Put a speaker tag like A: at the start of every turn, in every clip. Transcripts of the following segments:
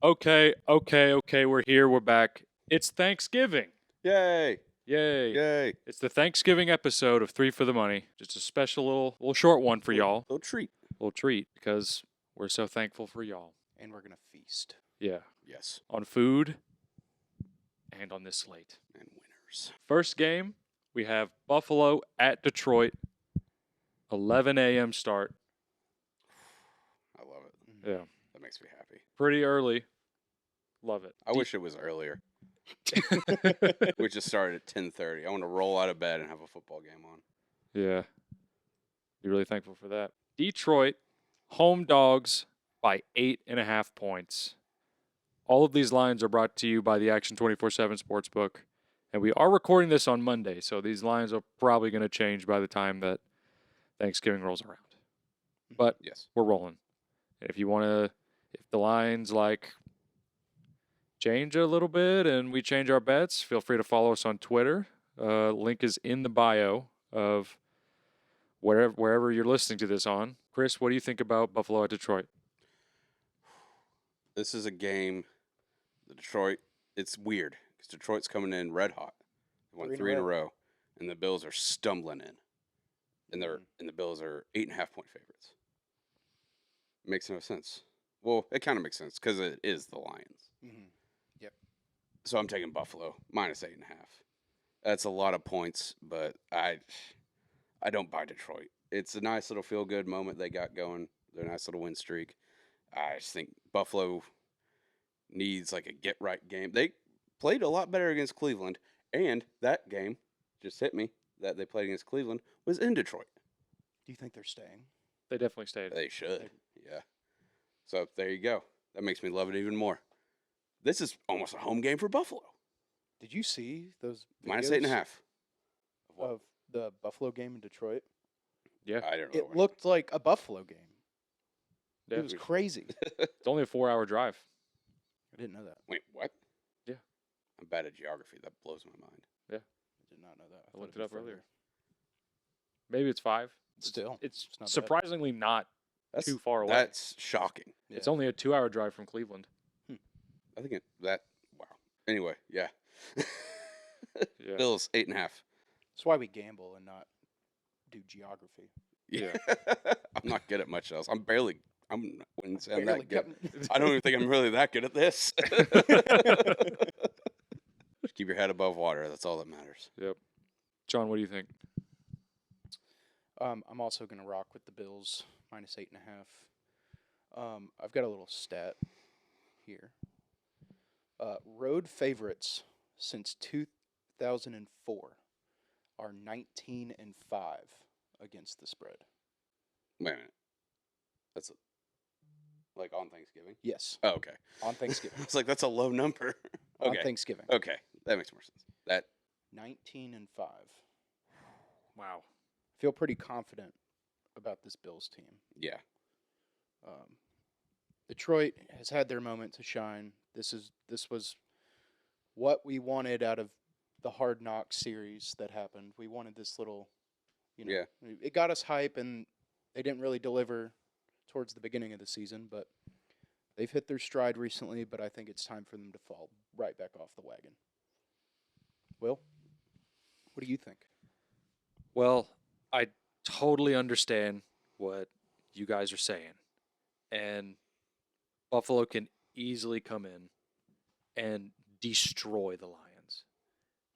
A: Okay, we're here, we're back. It's Thanksgiving.
B: Yay!
A: Yay.
B: Yay!
A: It's the Thanksgiving episode of Three for the Money. Just a special little short one for y'all.
B: Little treat.
A: Little treat because we're so thankful for y'all.
C: And we're going to feast.
A: Yeah.
B: Yes.
A: On food and on this slate.
B: And winners.
A: First game, we have Buffalo at Detroit. 11 a.m. start.
B: I love it.
A: Yeah.
B: That makes me happy.
A: Pretty early. Love it.
B: I wish it was earlier. We just started at 10:30. I want to roll out of bed and have a football game on.
A: Yeah. Be really thankful for that. Detroit, home dogs by 8.5 points. All of these lines are brought to you by the Action 24/7 Sportsbook. And we are recording this on Monday, so these lines are probably going to change by the time that Thanksgiving rolls around. But
B: Yes.
A: we're rolling. If you want to, if the lines change a little bit and we change our bets, feel free to follow us on Twitter. Link is in the bio of wherever you're listening to this on. Chris, what do you think about Buffalo at Detroit?
B: This is a game. Detroit. It's weird because Detroit's coming in red hot. They won three in a row, and the Bills are stumbling in, and the Bills are 8.5-point favorites. Makes no sense. Well, it kind of makes sense because it is the Lions.
C: Mm-hmm. Yep.
B: So I'm taking Buffalo minus 8.5. That's a lot of points, but I don't buy Detroit. It's a nice little feel good moment they got going. Their nice little win streak. I just think Buffalo needs like a get right game. They played a lot better against Cleveland, and that game just hit me that they played against Cleveland was in Detroit.
C: Do you think they're staying?
A: They definitely stayed.
B: They should. Yeah. So there you go. That makes me love it even more. This is almost a home game for Buffalo.
C: Did you see those
B: Minus
C: videos
B: 8.5.
C: of the Buffalo game in Detroit?
A: Yeah.
B: I don't know.
C: It looked like a Buffalo game.
A: Yeah.
C: It was crazy.
A: It's only a 4-hour drive.
C: I didn't know that.
B: Wait, what?
A: Yeah.
B: I'm bad at geography. That blows my mind.
C: I did not know that.
A: I
C: thought
A: looked
C: was
A: it up
C: further.
A: earlier. Maybe it's 5.
C: Still,
A: It's
C: not bad.
A: surprisingly not
B: That's
A: too far away.
B: That's shocking.
A: It's only a 2-hour drive from Cleveland.
B: I think wow. Anyway, yeah.
A: Yeah.
B: Bills 8.5.
C: That's why we gamble and not do geography.
A: Yeah.
B: I'm not good at much else. I wouldn't say I'm
C: Barely
B: that good.
C: got-
B: I don't even think I'm really that good at this. Just keep your head above water. That's all that matters.
A: Yep. John, what do you think?
C: I'm also going to rock with the Bills minus 8.5. I've got a little stat here. Road favorites since 2004 are 19-5 against the spread.
B: Wait a minute. That's like on Thanksgiving?
C: Yes,
B: Oh, okay.
C: on Thanksgiving.
B: It's like that's a low number.
C: On
B: Okay.
C: Thanksgiving.
B: Okay. That makes more sense. That
C: 19-5.
A: Wow.
C: Feel pretty confident about this Bills team.
B: yeah.
C: Detroit has had their moment to shine. This was what we wanted out of the Hard Knocks series that happened. We wanted this little,
B: Yeah.
C: it got us hype, and they didn't really deliver towards the beginning of the season, but they've hit their stride recently, but I think it's time for them to fall right back off the wagon. Will, what do you think?
A: Well, I totally understand what you guys are saying. And Buffalo can easily come in and destroy the Lions.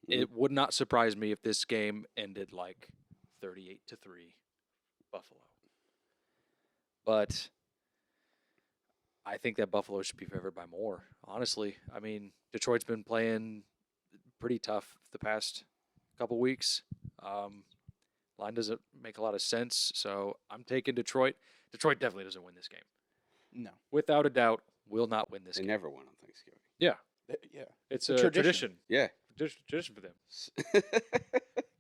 A: It would not surprise me if this game ended like 38-3 Buffalo. But I think that Buffalo should be favored by more, honestly. I mean, Detroit's been playing pretty tough the past couple weeks. Line doesn't make a lot of sense, so I'm taking Detroit. Detroit definitely doesn't win this game.
C: No.
A: Without a doubt, will not win this
B: They
A: game.
B: never won on Thanksgiving.
A: Yeah,
C: Yeah.
A: it's
C: a
A: a
C: tradition.
A: tradition.
B: Yeah.
A: Tradition for them.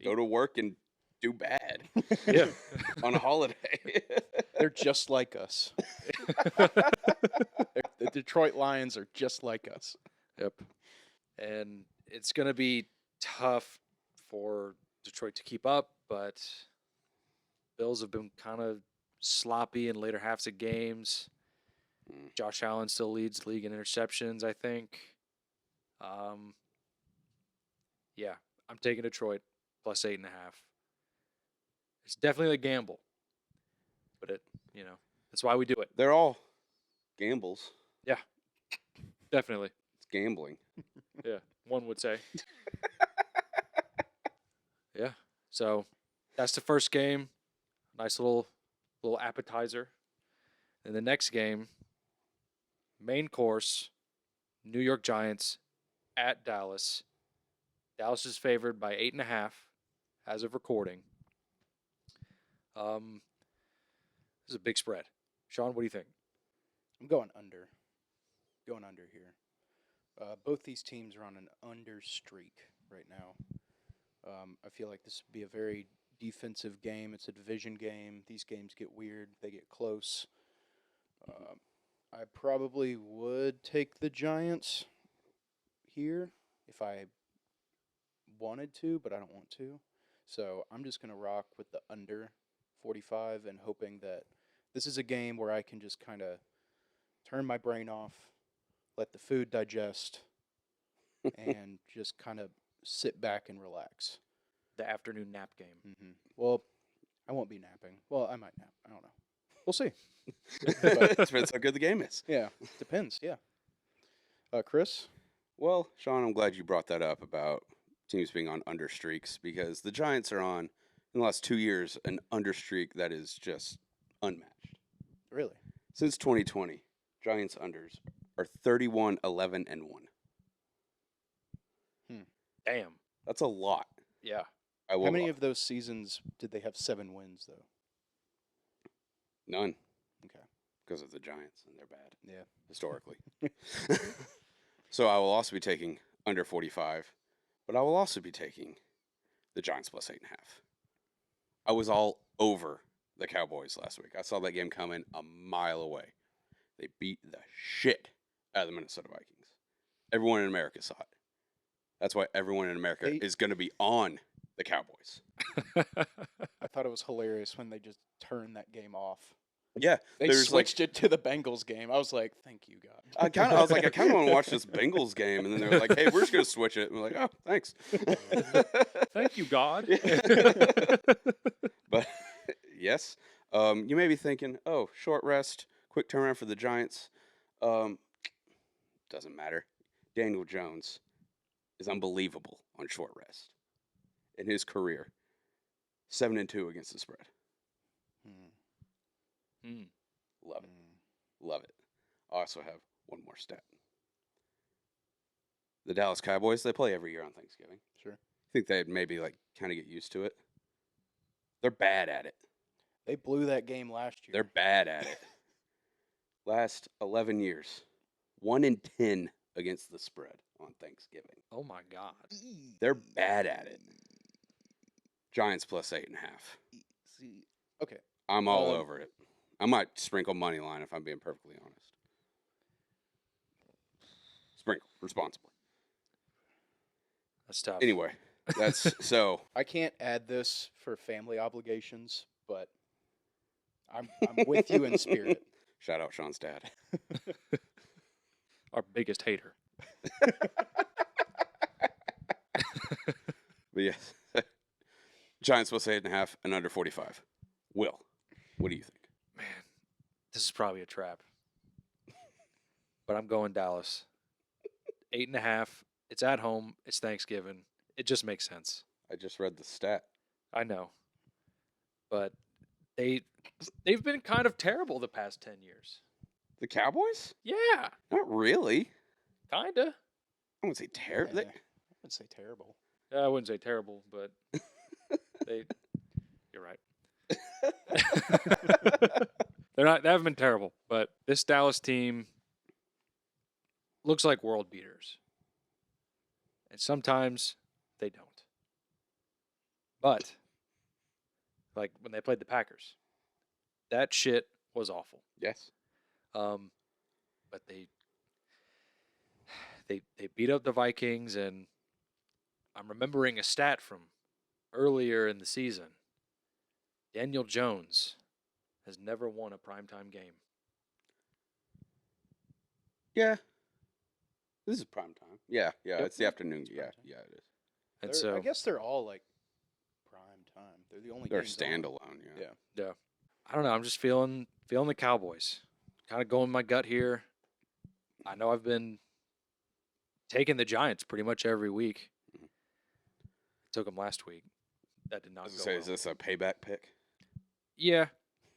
B: Go to work and do bad.
A: Yeah.
B: On a holiday.
C: They're just like us. The Detroit Lions are just like us.
A: Yep. And it's going to be tough for Detroit to keep up, but Bills have been kind of sloppy in later halves of games. Josh Allen still leads the league in interceptions, I think. Yeah, I'm taking Detroit plus 8.5. It's definitely a gamble, but that's why we do it.
B: They're all gambles.
A: Definitely.
B: It's gambling.
A: Yeah, one would say. Yeah. So that's the first game. Nice little appetizer. And the next game, main course, New York Giants at Dallas. Dallas is favored by 8.5 as of recording. This is a big spread. Sean, what do you think?
C: I'm going under. Going under here. Both these teams are on an under streak right now. I feel like this would be a very defensive game. It's a division game. These games get weird. They get close. I probably would take the Giants here if I wanted to, but I don't want to. So I'm just going to rock with the under 45 and hoping that this is a game where I can just kind of turn my brain off, let the food digest, and just kind of sit back and relax.
A: The afternoon nap game.
C: Well, I won't be napping. Well, I might nap. I don't know. We'll see.
B: Depends how good the game is.
C: Yeah, depends. Yeah. Chris?
B: Well, Sean, I'm glad you brought that up about teams being on under streaks because the Giants are on, in the last 2 years, an under streak that is just unmatched.
C: Really?
B: Since 2020, Giants unders are 31, 11, and 1.
A: Damn.
B: That's a lot.
A: Yeah.
B: I will,
C: How many of those seasons did they have 7 wins, though?
B: None.
C: Okay.
B: Because of the Giants, and they're bad.
C: Yeah.
B: Historically. So I will also be taking under 45, but I will also be taking the Giants plus 8.5. I was all over the Cowboys last week. I saw that game coming a mile away. They beat the shit out of the Minnesota Vikings. Everyone in America saw it. That's why everyone in America is going to be on the Cowboys.
C: I thought it was hilarious when they just turned that game off.
B: Yeah,
C: They
B: there's
C: switched it to the Bengals game. I was like, thank you, God.
B: I was like, I kind of want to watch this Bengals game, and then they're like, hey, we're just going to switch it. And we're like, oh, thanks.
A: Thank you, God.
B: But yes, you may be thinking, oh, short rest, quick turnaround for the Giants. Doesn't matter. Daniel Jones is unbelievable on short rest in his career. 7-2 against the spread. Love it. Love it. I also have one more stat. The Dallas Cowboys, they play every year on Thanksgiving.
C: Sure.
B: I think they'd maybe kind of get used to it. They're bad at it.
C: They blew that game last year.
B: They're bad at it. Last 11 years, 1-10 against the spread on Thanksgiving.
A: Oh my God.
B: They're bad at it. Giants plus 8.5.
C: Okay.
B: I'm all over it. I might sprinkle money line if I'm being perfectly honest. Sprinkle responsibly.
A: That's tough.
B: Anyway, that's so.
C: I can't add this for family obligations, but I'm with you in spirit.
B: Shout out Sean's dad.
A: Our biggest hater.
B: But yes, Giants plus 8.5 and under 45. Will, what do you think?
A: Man, this is probably a trap. But I'm going Dallas. 8.5. It's at home. It's Thanksgiving. It just makes sense.
B: I just read the stat.
A: I know. But they've been kind of terrible the past 10 years.
B: The Cowboys?
A: Yeah,
B: Not really.
A: kinda.
B: I wouldn't say terrible.
C: I would say terrible.
A: I wouldn't say terrible, but you're right. They haven't been terrible, but this Dallas team looks like world beaters. And sometimes they don't. But like when they played the Packers, that shit was awful.
B: Yes.
A: But they beat up the Vikings, and I'm remembering a stat from earlier in the season. Daniel Jones has never won a primetime game.
B: Yeah. This is prime time. Yeah,
A: Yep.
B: it's the afternoon.
C: It's prime
B: Yeah,
C: time.
B: yeah, it is.
A: And
C: I
A: so
C: guess they're all like prime time. They're the only
B: They're
C: games on.
B: standalone. Yeah.
C: Yeah.
A: I don't know. I'm just feeling the Cowboys. Kind of going my gut here. I know I've been taking the Giants pretty much every week.
B: Mhm.
A: Took them last week. That did
B: I
A: not
B: was
A: go
B: gonna say,
A: well.
B: is this a payback pick?
A: Yeah,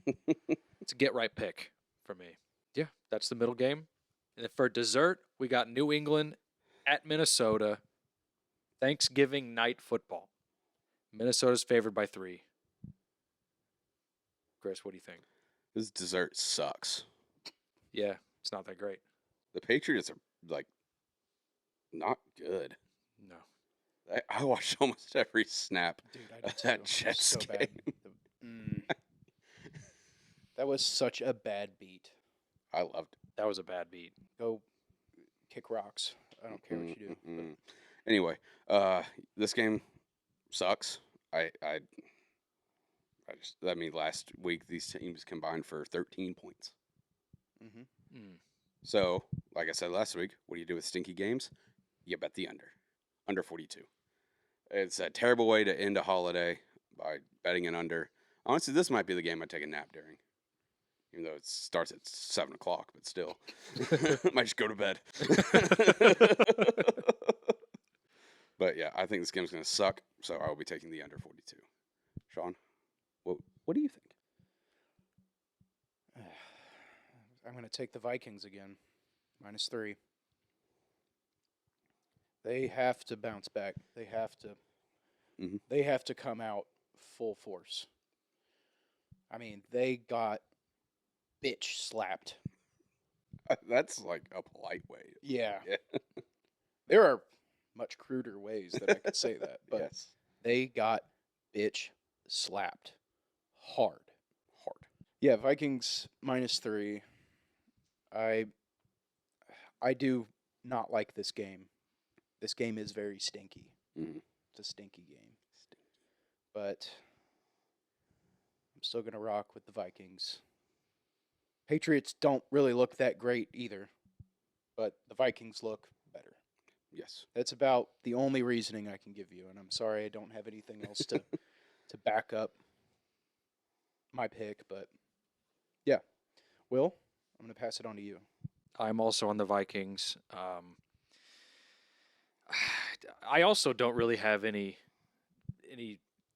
A: it's a get right pick for me. Yeah, that's the middle game. And then for dessert, we got New England at Minnesota. Thanksgiving night football. Minnesota's favored by 3. Chris, what do you think?
B: This dessert sucks.
A: Yeah, it's not that great.
B: The Patriots are like not good.
A: No.
B: I watched almost every snap
C: Dude, I did
B: of that
C: too. It was
B: Jets
C: so
B: game.
C: bad. That was such a bad beat.
B: I loved it.
A: That was a bad beat.
C: Go kick rocks. I don't care what you do.
B: Mm-mm. Anyway, this game sucks. I mean, last week these teams combined for 13 points.
C: But,
B: So, like I said last week, what do you do with stinky games? You bet the under 42. It's a terrible way to end a holiday by betting an under. Honestly, this might be the game I take a nap during, even though it starts at 7 o'clock, but still, might just go to bed. But yeah, I think this game's gonna suck, so I will be taking the under 42. Sean, what do you think?
C: I'm going to take the Vikings again. -3. They have to bounce back. They have to.
B: Mhm.
C: They have to come out full force. I mean, they got bitch slapped.
B: That's like a polite way.
C: Yeah.
B: Yeah.
C: There are much cruder ways that I could say that, but
B: Yes,
C: they got bitch slapped hard.
B: hard.
C: Yeah, Vikings -3. I do not like this game. This game is very stinky.
B: Mhm.
C: It's a stinky game. But I'm still going to rock with the Vikings. Patriots don't really look that great either, but the Vikings look better.
B: Yes.
C: That's about the only reasoning I can give you, and I'm sorry I don't have anything else to back up my pick, but yeah. Will, I'm going to pass it on to you.
A: I'm also on the Vikings. I also don't really have any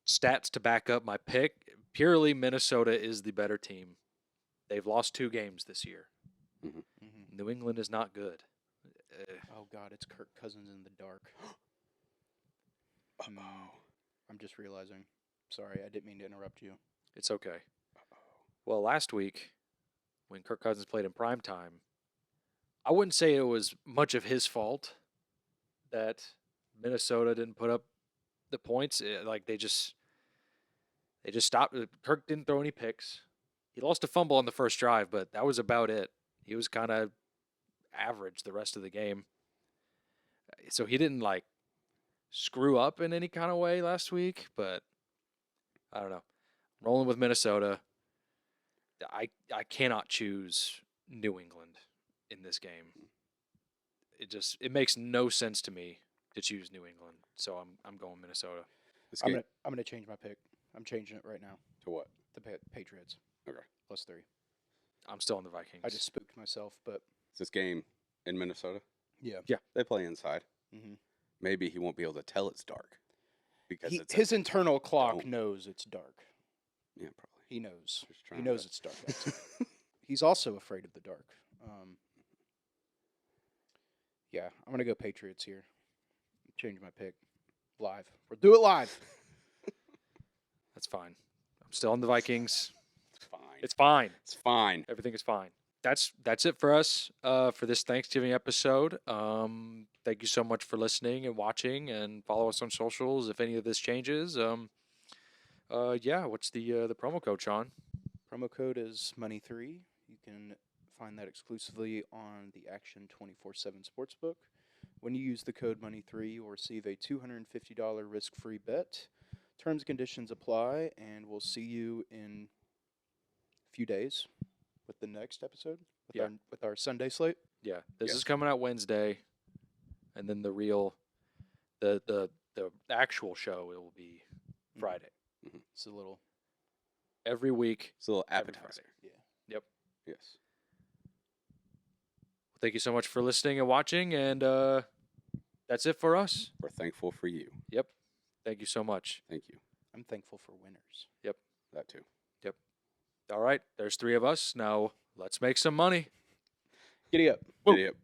A: stats to back up my pick. Purely Minnesota is the better team. They've lost 2 games this year.
C: Mm-hmm.
A: New England is not good.
C: Oh, God, it's Kirk Cousins in the dark.
B: Uh-oh.
C: I'm just realizing. Sorry, I didn't mean to interrupt you.
A: It's okay. Well, last week when Kirk Cousins played in prime time, I wouldn't say it was much of his fault that Minnesota didn't put up the points. Like they just stopped. Kirk didn't throw any picks. He lost a fumble on the first drive, but that was about it. He was kind of average the rest of the game. So he didn't like screw up in any kind of way last week, but I don't know. Rolling with Minnesota. I cannot choose New England in this game. It makes no sense to me to choose New England. So I'm going Minnesota.
B: This
C: I'm
B: game
C: gonna change my pick. I'm changing it right now.
B: to what?
C: The Patriots.
B: Okay.
C: +3.
A: I'm still on the Vikings.
C: I just spooked myself, but
B: Is this game in Minnesota?
C: yeah.
B: They play inside.
C: Mm-hmm.
B: Maybe he won't be able to tell it's dark because it's
C: His internal clock
B: don't.
C: knows it's dark.
B: yeah, probably.
C: He knows.
B: Just
C: He
B: trying
C: knows
B: to-
C: it's dark. outside. He's also afraid of the dark. Yeah, I'm gonna go Patriots here. Change my pick. Live. We'll do it live.
A: That's fine. I'm still on the Vikings.
B: It's fine.
A: It's fine.
B: It's fine.
A: Everything is fine. That's it for us for this Thanksgiving episode. Thank you so much for listening and watching, and follow us on socials if any of this changes. Yeah, what's the promo code, Sean?
C: Promo code is Money3. You can find that exclusively on the Action 24/7 Sportsbook. When you use the code Money3, you will receive a $250 risk-free bet. Terms and conditions apply, and we'll see you in a few days with the next episode with
A: Yeah.
C: our Sunday slate.
A: Yeah, this
B: Yes.
A: is coming out Wednesday, and then the actual show it will be
C: Mhm.
A: Friday.
C: It's a little.
A: Every week.
B: It's a little
A: Every
B: appetizer.
C: Yeah.
B: Yes.
A: Thank you so much for listening and watching, and that's it for us.
B: We're thankful for you.
A: Yep. Thank you so much.
B: Thank you.
C: I'm thankful for winners.
B: That too.
A: All right, there's 3 of us. Now let's make some money.
C: Giddy up.
A: Woo.
B: Giddy up.